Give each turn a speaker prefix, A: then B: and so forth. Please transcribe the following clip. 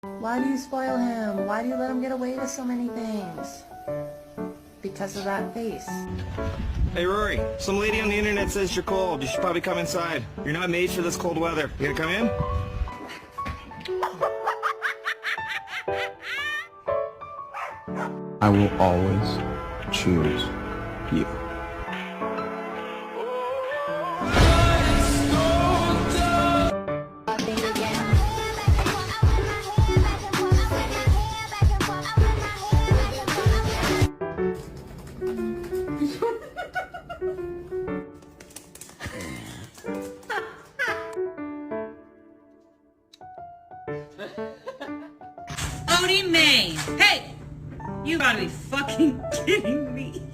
A: Why do you spoil him? Why do you let him get away with so many things? Because of that face.
B: Hey Rory, some lady on the internet says you're cold. You should probably come inside. You're not made for this cold weather. You gonna come in?
C: I will always choose you.
D: Odie May! Hey! You gotta be fucking kidding me.